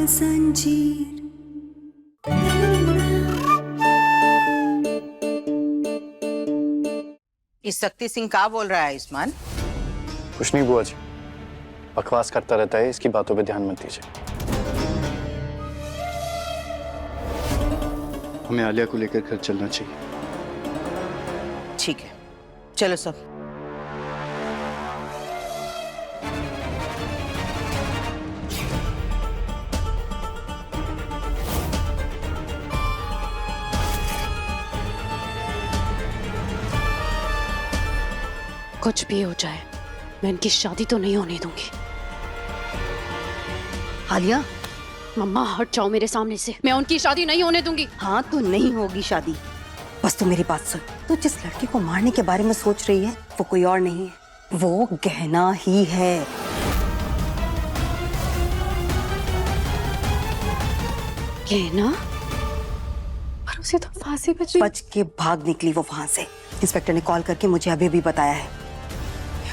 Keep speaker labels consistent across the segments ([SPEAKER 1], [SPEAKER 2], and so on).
[SPEAKER 1] जंजीर।
[SPEAKER 2] इस शक्ति सिंह क्या बोल रहा है आयुष्मान?
[SPEAKER 3] कुछ नहीं बुआ जी, बकवास करता रहता है, इसकी बातों पे ध्यान मत दीजिए। हमें आलिया को लेकर घर चलना चाहिए।
[SPEAKER 2] ठीक है, चलो सब।
[SPEAKER 4] कुछ भी हो जाए मैं इनकी शादी तो नहीं होने दूंगी।
[SPEAKER 5] आलिया,
[SPEAKER 4] मम्मा हट जाओ मेरे सामने से, मैं उनकी शादी नहीं होने दूंगी।
[SPEAKER 5] हाँ तो नहीं होगी शादी। बस तू मेरी बात सुन। तू जिस लड़की को मारने के बारे में सोच रही है वो कोई और नहीं है, वो गहना ही है।
[SPEAKER 4] कहना? पर उसे तो फांसी पे
[SPEAKER 5] बच के भाग निकली वो वहां से। इंस्पेक्टर ने कॉल करके मुझे अभी भी बताया है,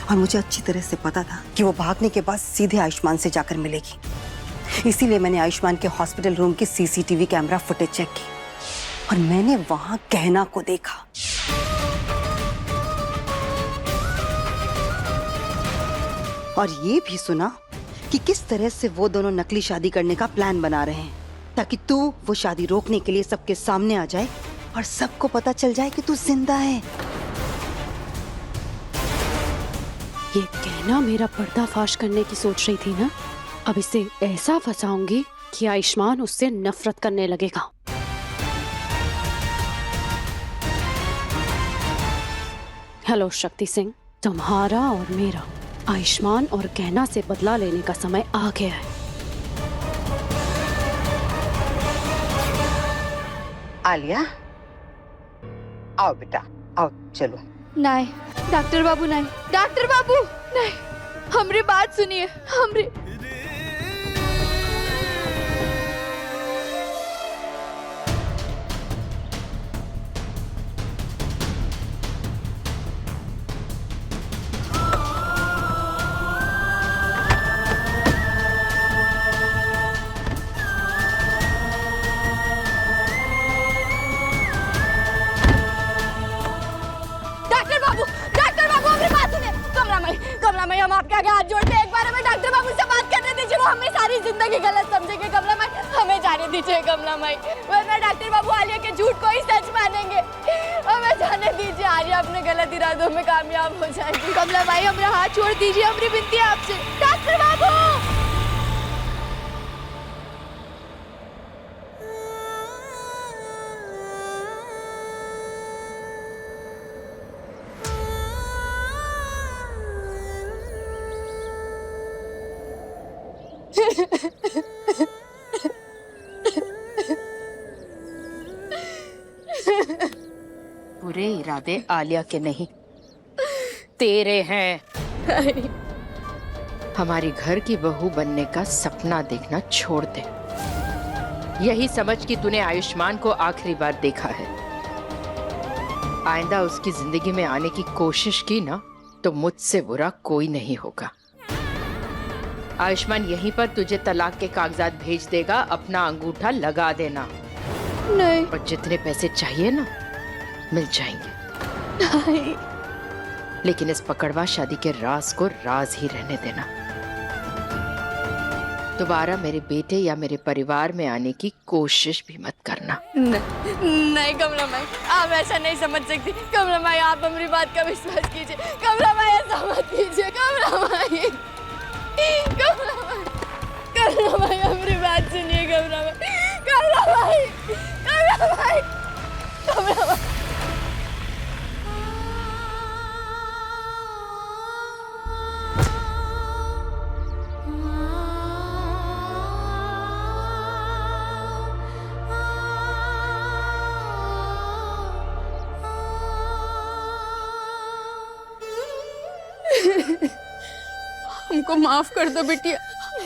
[SPEAKER 5] और मुझे अच्छी तरह से पता था कि वो भागने के बाद सीधे आयुष्मान से जाकर मिलेगी। इसीलिए मैंने आयुष्मान के हॉस्पिटल रूम की सीसीटीवी कैमरा फुटेज चेक की और मैंने वहां कहना को देखा। और ये भी सुना कि किस तरह से वो दोनों नकली शादी करने का प्लान बना रहे हैं, ताकि तू वो शादी रोकने के लिए सबके सामने आ जाए और सबको पता चल जाए कि तू जिंदा है।
[SPEAKER 4] ये कहना मेरा पर्दाफाश करने की सोच रही थी ना, अब इसे ऐसा फंसाऊंगी कि आयुष्मान उससे नफरत करने लगेगा। हेलो शक्ति सिंह, तुम्हारा और मेरा आयुष्मान और कहना से बदला लेने का समय आ गया है।
[SPEAKER 2] आलिया, आओ बेटा, आओ चलो।
[SPEAKER 6] नहीं डॉक्टर बाबू, नहीं डॉक्टर बाबू, नहीं, हमरी बात सुनिए, हमरी। कमला माई, हम आपके आगे हाथ जोड़ते हैं, एक बार हमें डॉक्टर बाबू से बात करने दीजिए, वो हमें सारी जिंदगी गलत समझेंगे। कमला माई, हमें जाने दीजिए कमला माई, वरना डॉक्टर बाबू आलिया के झूठ को ही सच मानेंगे। हमें जाने दीजिए, आलिया अपने गलत इरादों में कामयाब हो जाएगी। कमला माई, हमारा हाथ छोड़ दीजिए, हमारी विनती है आपसे। डॉक्टर बाबू,
[SPEAKER 2] बुरे इरादे आलिया के नहीं, तेरे हैं। हमारी घर की बहू बनने का सपना देखना छोड़ दे। यही समझ कि तूने आयुष्मान को आखिरी बार देखा है। आइंदा उसकी जिंदगी में आने की कोशिश की ना, तो मुझसे बुरा कोई नहीं होगा। आयुष्मान यहीं पर तुझे तलाक के कागजात भेज देगा, अपना अंगूठा लगा देना।
[SPEAKER 6] नहीं,
[SPEAKER 2] और जितने पैसे चाहिए ना मिल जाएंगे।
[SPEAKER 6] नहीं।
[SPEAKER 2] लेकिन इस पकड़वा शादी के राज को राज ही रहने देना। दोबारा मेरे बेटे या मेरे परिवार में आने की कोशिश भी मत करना।
[SPEAKER 6] नहीं कमला माई, आप ऐसा नहीं समझ सकती। कमला माई, आप हमारी बात का विश्वास कीजिए। कमला माई, ऐसा मत कीजिए। कमला माई, कमला माई, कमला माई, हमारी बात सुनिए। कमला माई, कमला माई, कमला माई, कमला माई। हमको माफ कर दो बिटिया,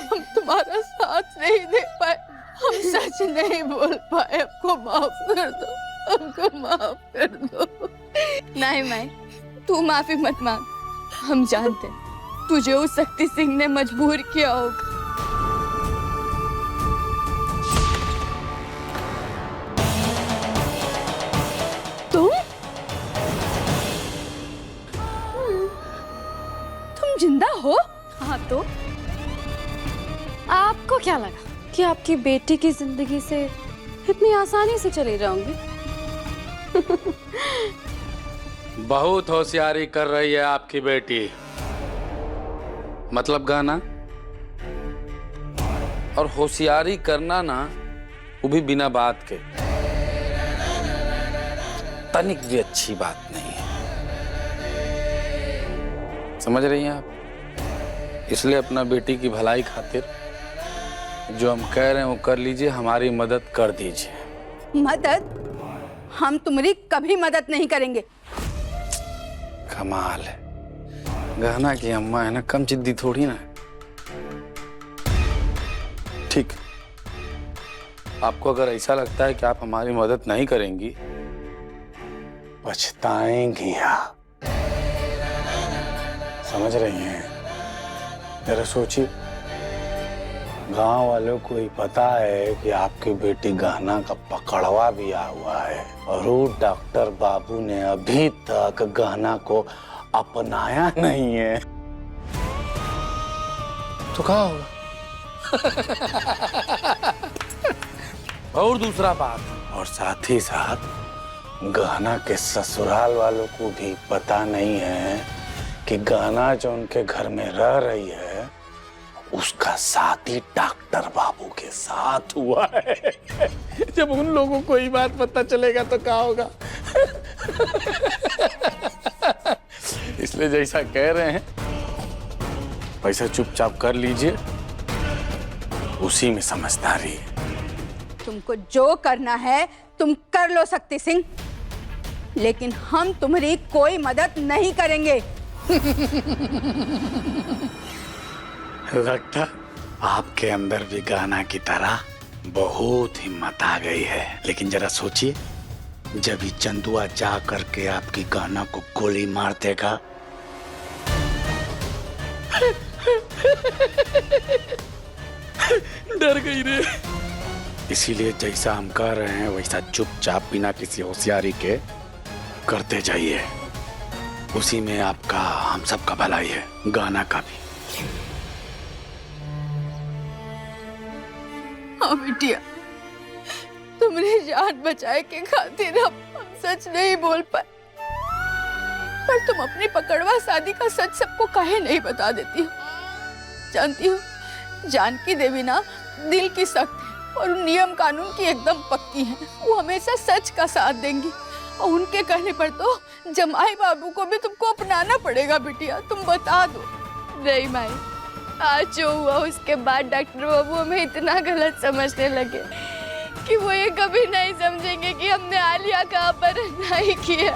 [SPEAKER 6] हम तुम्हारा साथ नहीं दे पाए, हम सच नहीं बोल पाए। हमको माफ कर दो, हमको माफ कर दो। नहीं माई, तू माफी मत मांग। हम जानते तुझे उस शक्ति सिंह ने मजबूर किया होगा।
[SPEAKER 4] तो आपको क्या लगा कि आपकी बेटी की जिंदगी से इतनी आसानी से चली जाऊंगी?
[SPEAKER 1] बहुत होशियारी कर रही है आपकी बेटी। मतलब गाना और होशियारी करना ना, वो भी बिना बात के, तनिक भी अच्छी बात नहीं है। समझ रही हैं आप? इसलिए अपना बेटी की भलाई खातिर जो हम कह रहे हैं वो कर लीजिए, हमारी मदद कर दीजिए।
[SPEAKER 7] मदद? हम तुम्हारी कभी मदद नहीं करेंगे।
[SPEAKER 1] कमाल है, गहना की अम्मा है ना, कम जिद्दी थोड़ी ना। ठीक, आपको अगर ऐसा लगता है कि आप हमारी मदद नहीं करेंगी, पछताएंगी आप। समझ रही हैं? जरा सोचिए, गांव वालों को ही पता है कि आपकी बेटी गहना का पकड़वा भी आ हुआ है और वो डॉक्टर बाबू ने अभी तक गहना को अपनाया नहीं है, तो क्या होगा? और दूसरा बात, और साथ ही साथ गहना के ससुराल वालों को भी पता नहीं है कि गहना जो उनके घर में रह रही है उसका शादी डॉक्टर बाबू के साथ हुआ है। जब उन लोगों को ये बात पता चलेगा तो क्या होगा? इसलिए जैसा कह रहे हैं वैसा चुपचाप कर लीजिए, उसी में समझदारी है।
[SPEAKER 7] तुमको जो करना है तुम कर लो शक्ति सिंह, लेकिन हम तुम्हारी कोई मदद नहीं करेंगे।
[SPEAKER 1] लगता आपके अंदर भी गाना की तरह बहुत हिम्मत आ गई है। लेकिन जरा सोचिए, जब ही चंदुआ जा करके आपकी गाना को गोली मार देगा, डर गई रे। इसीलिए जैसा हम कह रहे हैं वैसा चुपचाप बिना किसी होशियारी के करते जाइए, उसी में आपका हम सबका भलाई है, गाना का भी।
[SPEAKER 6] हाँ बिटिया, तुमने जान बचाए के खातिर हम सच नहीं बोल पाए, पर तुम अपनी पकड़वा शादी का सच सबको काहे नहीं बता देती हो? जानती हो, जानकी देवी ना दिल की सख्त है और नियम कानून की एकदम पक्की है। वो हमेशा सच का साथ देंगी और उनके कहने पर तो जमाई बाबू को भी तुमको अपनाना पड़ेगा। बिटिया तुम बता दो। नहीं माई, आज जो हुआ उसके बाद डॉक्टर बाबू हमें इतना गलत समझने लगे कि वो ये कभी नहीं समझेंगे कि हमने आलिया का अपहरण नहीं किया।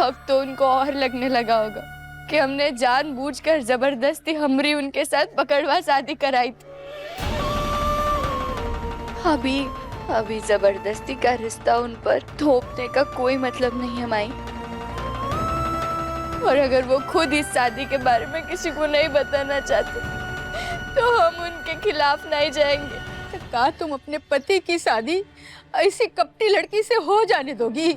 [SPEAKER 6] अब तो उनको और लगने लगा होगा कि हमने जानबूझकर जबरदस्ती हमरी उनके साथ पकड़वा शादी कराई थी। अभी जबरदस्ती का रिश्ता उन पर थोपने का कोई मतलब नहीं है माई। और अगर वो खुद इस शादी के बारे में किसी को नहीं बताना चाहते तो हम उनके खिलाफ नहीं जाएंगे।
[SPEAKER 7] तो क्या तुम अपने पति की शादी ऐसी कपटी लड़की से हो जाने दोगी?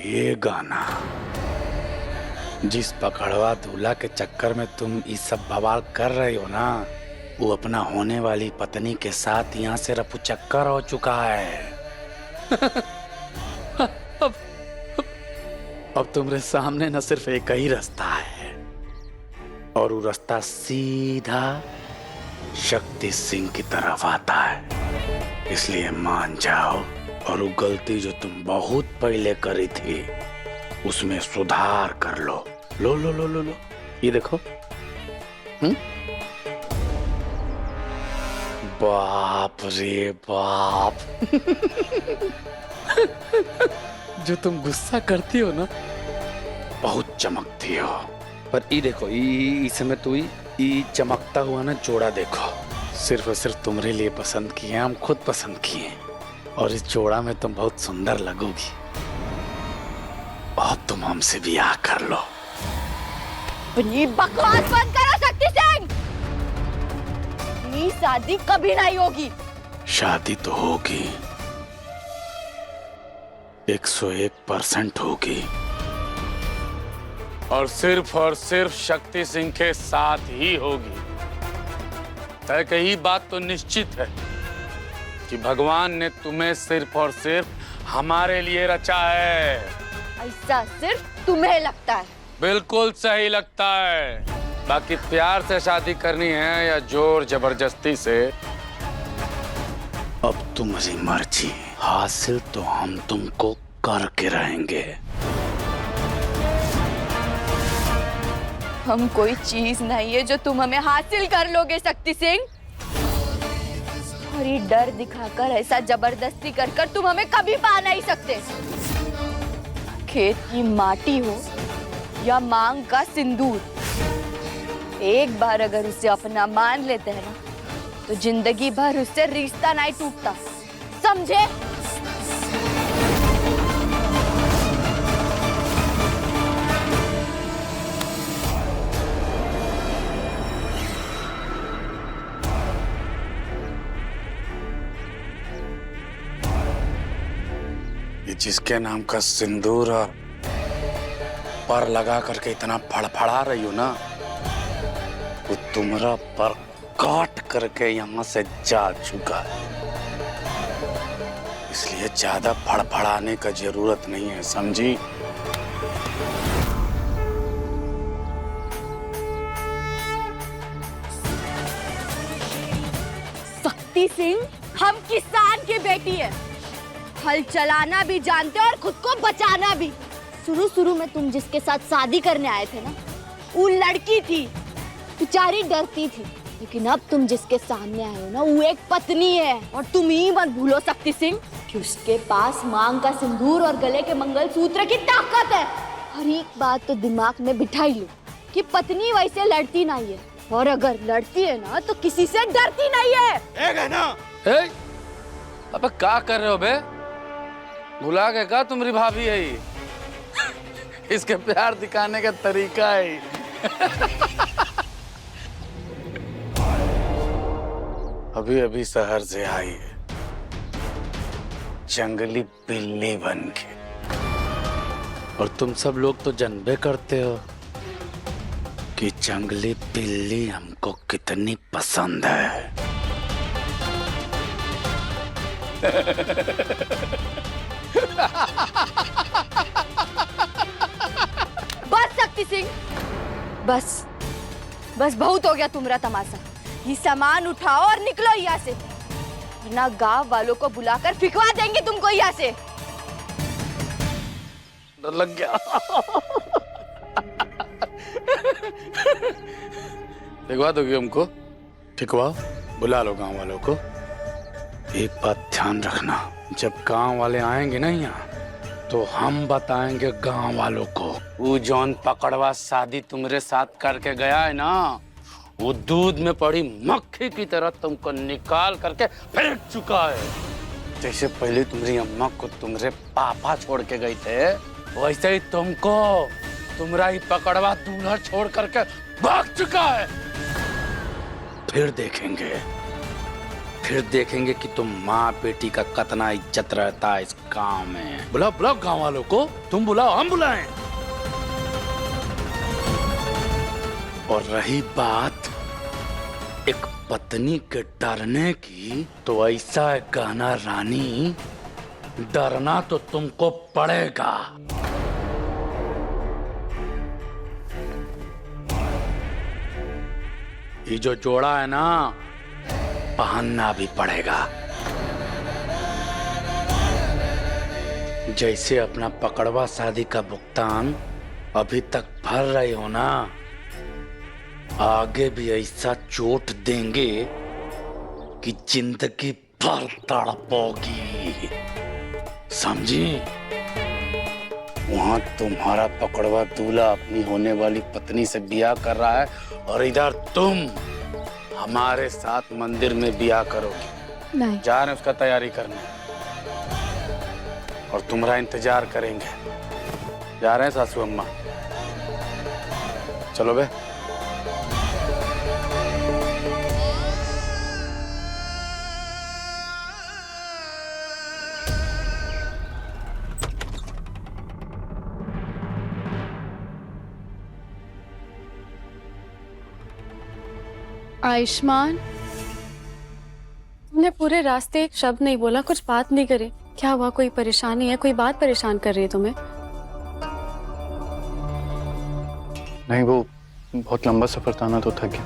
[SPEAKER 1] ये गाना, जिस पकड़वा दूल्हा के चक्कर में तुम ये सब बवाल कर रही हो ना, वो अपना होने वाली पत्नी के साथ यहाँ से रफू चक्कर हो चुका है। अब तुम्हारे सामने न सिर्फ एक ही रास्ता है, और वो रास्ता सीधा शक्ति सिंह की तरफ आता है। इसलिए मान जाओ और वो गलती जो तुम बहुत पहले करी थी उसमें सुधार कर लो। लो लो लो लो लो, ये देखो। बाप रे बाप। जो तुम गुस्सा करती हो ना, बहुत चमकती हो। पर ये देखो, इस समय तो ये चमकता हुआ ना जोड़ा देखो, सिर्फ और सिर्फ तुम्हारे लिए पसंद किए, हम खुद पसंद किए। और इस जोड़ा में तुम बहुत सुंदर लगोगी। अब तुम हमसे ब्याह कर लो।
[SPEAKER 6] अपनी बकवास बंद करो शक्ति सिंह। ये शादी कभी नहीं होगी।
[SPEAKER 1] शादी तो होगी, 101% होगी, और सिर्फ शक्ति सिंह के साथ ही होगी। तय कही बात तो निश्चित है कि भगवान ने तुम्हें सिर्फ और सिर्फ हमारे लिए रचा है।
[SPEAKER 6] ऐसा सिर्फ तुम्हें लगता है?
[SPEAKER 1] बिल्कुल सही लगता है। बाकी प्यार से शादी करनी है या जोर जबरदस्ती से, अब तुम्हारी मर्जी। हासिल तो हम तुमको करके रहेंगे।
[SPEAKER 6] हम कोई चीज नहीं है जो तुम हमें हासिल कर लोगे शक्ति सिंह। और ये डर दिखाकर, ऐसा जबरदस्ती कर कर तुम हमें कभी पा नहीं सकते। खेत की माटी हो या मांग का सिंदूर, एक बार अगर उसे अपना मान लेते हैं ना, तो जिंदगी भर उससे रिश्ता नहीं टूटता, समझे?
[SPEAKER 1] ये जिसके नाम का सिंदूर और पर लगा करके इतना फड़फड़ा रही हो ना, वो तुम्हारा पर काट करके यहाँ से जा चुका है। इसलिए ज्यादा फड़फड़ाने का जरूरत नहीं है, समझी?
[SPEAKER 6] शक्ति सिंह, हम किसान की बेटी है, हल चलाना भी जानते और खुद को बचाना भी। शुरू में तुम जिसके साथ शादी करने आए थे ना, वो लड़की थी, बेचारी डरती थी। लेकिन अब तुम जिसके सामने आए हो ना, वो एक पत्नी है। और तुम ही मत भूलो शक्ति सिंह कि उसके पास मांग का सिंदूर और गले के मंगलसूत्र की ताकत है। हर एक बात तो दिमाग में बिठाई लो कि पत्नी वैसे लड़ती नहीं है, और अगर लड़ती है ना तो किसी से डरती नहीं है।
[SPEAKER 1] है ना? अब क्या कर रहे हो बे? भुला गए का तुम्हारी भाभी है ये? इसके प्यार दिखाने का तरीका है। अभी अभी शहर से आई है, जंगली बिल्ली बन के। और तुम सब लोग तो जानबे करते हो कि जंगली बिल्ली हमको कितनी पसंद है।
[SPEAKER 6] बस शक्ति सिंह, बस बहुत हो गया तुम्हारा तमाशा। ये सामान उठाओ और निकलो यहाँ से, वरना गांव वालों को बुलाकर फिकवा देंगे तुमको यहाँ से।
[SPEAKER 1] डर लग गया। फिकवा दोगे हमको? फिकवाओ, बुला लो गांव वालों को। एक बात ध्यान रखना, जब गांव वाले आएंगे ना यहाँ, तो हम बताएंगे गांव वालों को, वो जौन पकड़वा शादी तुम्हारे साथ करके गया है ना, वो दूध में पड़ी मक्खी की तरह तुमको निकाल करके फेंक चुका है। जैसे पहले तुम्हारी अम्मा को तुम्हारे पापा छोड़ के गए थे, वैसे ही तुमको तुम्हारा ही पकड़वा दूल्हा छोड़ करके भाग चुका है। फिर देखेंगे कि तुम माँ बेटी का कितना इज्जत रहता है इस गांव में। बुलाओ गांव वालों को, तुम बुलाओ हम बुलाएं। और रही बात एक पत्नी के डरने की, तो ऐसा है कहना रानी, डरना तो तुमको पड़ेगा। ये जो जोड़ा है ना, पहनना भी पड़ेगा। जैसे अपना पकड़वा शादी का भुगतान अभी तक भर रहे हो ना, आगे भी ऐसा चोट देंगे कि जिंदगी भर तड़पोगी, समझी? वहां तुम्हारा पकड़वा दूल्हा अपनी होने वाली पत्नी से ब्याह कर रहा है, और इधर तुम हमारे साथ मंदिर में ब्याह करोगी।
[SPEAKER 4] नहीं।
[SPEAKER 1] जा रहे हैं उसका तैयारी करने, और तुम्हारा इंतजार करेंगे। जा रहे हैं सासू अम्मा, चलो बे।
[SPEAKER 4] आयुष्मान, तुमने पूरे रास्ते एक शब्द नहीं बोला, कुछ बात नहीं करी। क्या हुआ? कोई परेशानी है? कोई बात परेशान कर रही है तुम्हें?
[SPEAKER 3] नहीं, वो बहुत लंबा सफर था ना, तो थक गया।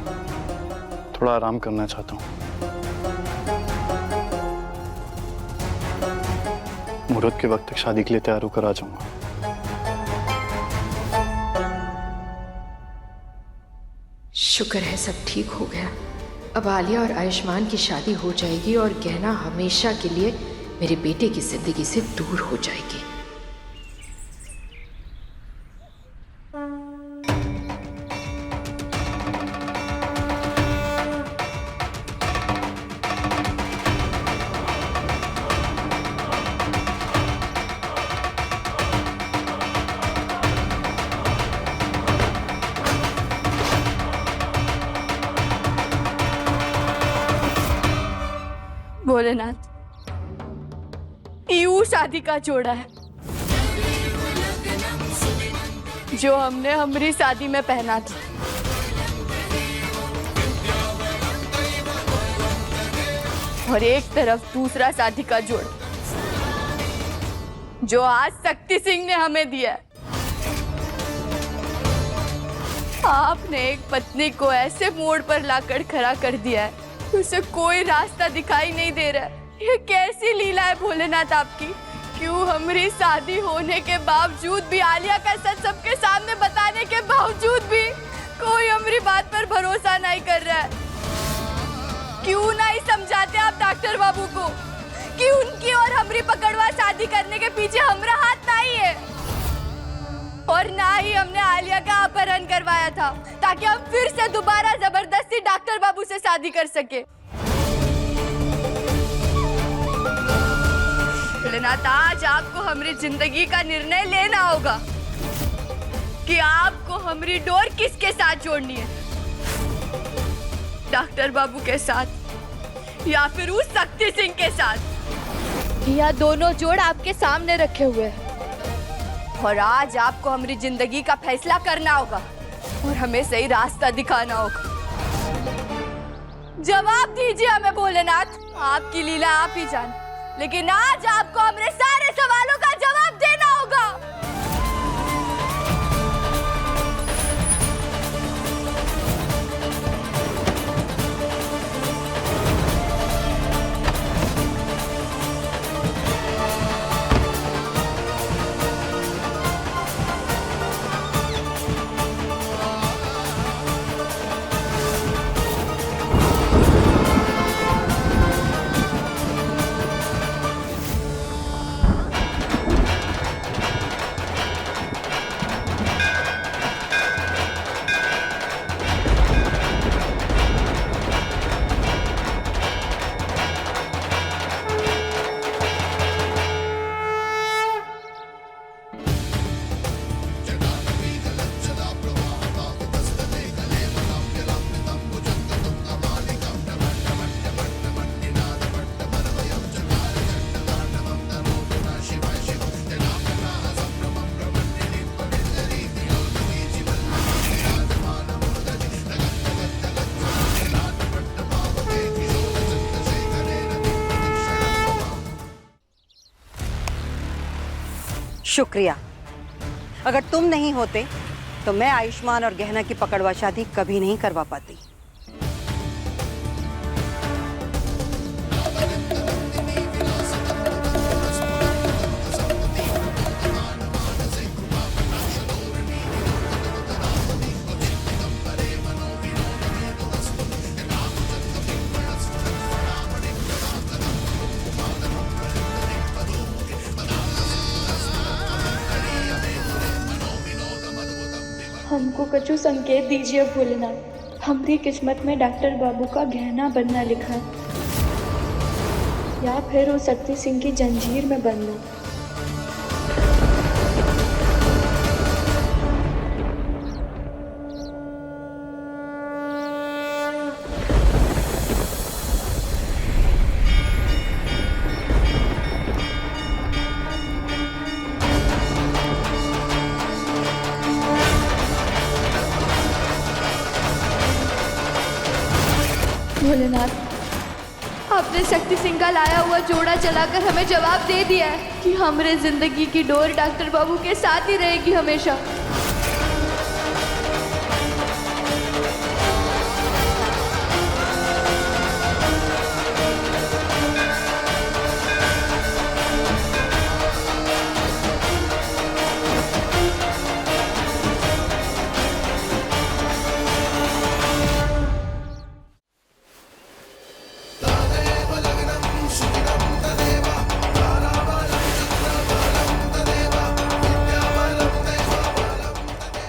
[SPEAKER 3] थोड़ा आराम करना चाहता हूँ। मुहूर्त के वक्त तक शादी के लिए तैयार होकर आ जाऊंगा।
[SPEAKER 2] शुक्र है सब ठीक हो गया। अब आलिया और आयुष्मान की शादी हो जाएगी और गहना हमेशा के लिए मेरे बेटे की जिंदगी से दूर हो जाएगी।
[SPEAKER 6] भोलेनाथ, यूं शादी का जोड़ा है जो हमने हमारी शादी में पहना था। और एक तरफ दूसरा शादी का जोड़ा जो आज शक्ति सिंह ने हमें दिया है। आपने एक पत्नी को ऐसे मोड़ पर लाकर खड़ा कर दिया है, उसे कोई रास्ता दिखाई नहीं दे रहा है। ये कैसी लीला है भोलेनाथ आपकी? क्यों हमारी शादी होने के बावजूद भी, आलिया का सच सबके सामने बताने के बावजूद भी कोई हमारी बात पर भरोसा नहीं कर रहा है? क्यों नहीं समझाते आप डॉक्टर बाबू को कि उनकी और हमारी पकड़वा शादी करने के पीछे हमारा हाथ नहीं है? और ना ही हमने आलिया का अपहरण करवाया था ताकि हम फिर से दोबारा जबरदस्ती डॉक्टर बाबू से शादी कर सके। भोलेनाथ, आज आपको हमारी जिंदगी का निर्णय लेना होगा कि आपको हमारी डोर किसके साथ जोड़नी है, डॉक्टर बाबू के साथ या फिर उस शक्ति सिंह के साथ। यह दोनों जोड़ आपके सामने रखे हुए हैं और आज आपको हमारी जिंदगी का फैसला करना होगा और हमें सही रास्ता दिखाना होगा। जवाब दीजिए हमें भोलेनाथ। आपकी लीला आप ही जान, लेकिन आज आपको हमारे सारे सवालों का जवाब देना होगा।
[SPEAKER 5] शुक्रिया। अगर तुम नहीं होते तो मैं आयुष्मान और गहना की पकड़वा शादी कभी नहीं करवा पाती।
[SPEAKER 8] हमको कछु संकेत दीजिए भोलेनाथ। हमारी किस्मत में डॉक्टर बाबू का गहना बनना लिखा है या फिर वो शक्ति सिंह की जंजीर में बनना। भोलेनाथ, आपने शक्ति सिंह का लाया हुआ जोड़ा चलाकर हमें जवाब दे दिया है कि हमारे जिंदगी की डोर डॉक्टर बाबू के साथ ही रहेगी हमेशा।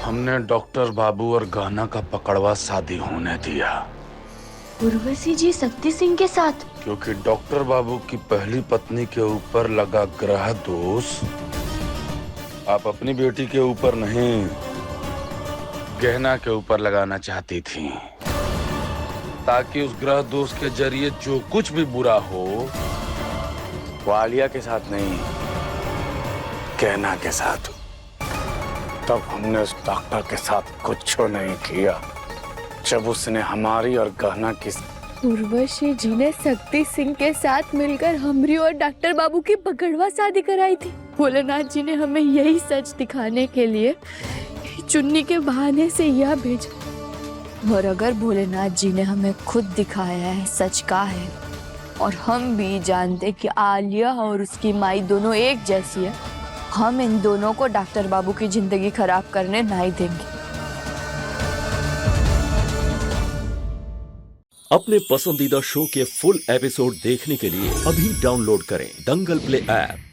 [SPEAKER 1] हमने डॉक्टर बाबू और गहना का पकड़वा शादी होने दिया।
[SPEAKER 8] उर्वशी जी शक्ति सिंह के साथ?
[SPEAKER 1] क्योंकि डॉक्टर बाबू की पहली पत्नी के ऊपर लगा ग्रह दोष आप अपनी बेटी के ऊपर नहीं, गहना के ऊपर लगाना चाहती थी, ताकि उस ग्रह दोष के जरिए जो कुछ भी बुरा हो वो आलिया के साथ नहीं, गहना के साथ। तब हमने उस डॉक्टर के साथ कुछ नहीं किया जब उसने हमारी और गहना की।
[SPEAKER 8] उर्वशी जी ने शक्ति सिंह के साथ मिलकर हमरी और डॉक्टर बाबू की पकड़वा शादी कराई थी। भोलेनाथ जी ने हमें यही सच दिखाने के लिए चुन्नी के बहाने से यह भेजा। और अगर भोलेनाथ जी ने हमें खुद दिखाया है, सच का है, और हम भी जानते कि आलिया और उसकी माई दोनों एक जैसी है, हम इन दोनों को डॉक्टर बाबू की जिंदगी खराब करने नहीं देंगे।
[SPEAKER 9] अपने पसंदीदा शो के फुल एपिसोड देखने के लिए अभी डाउनलोड करें दंगल प्ले ऐप।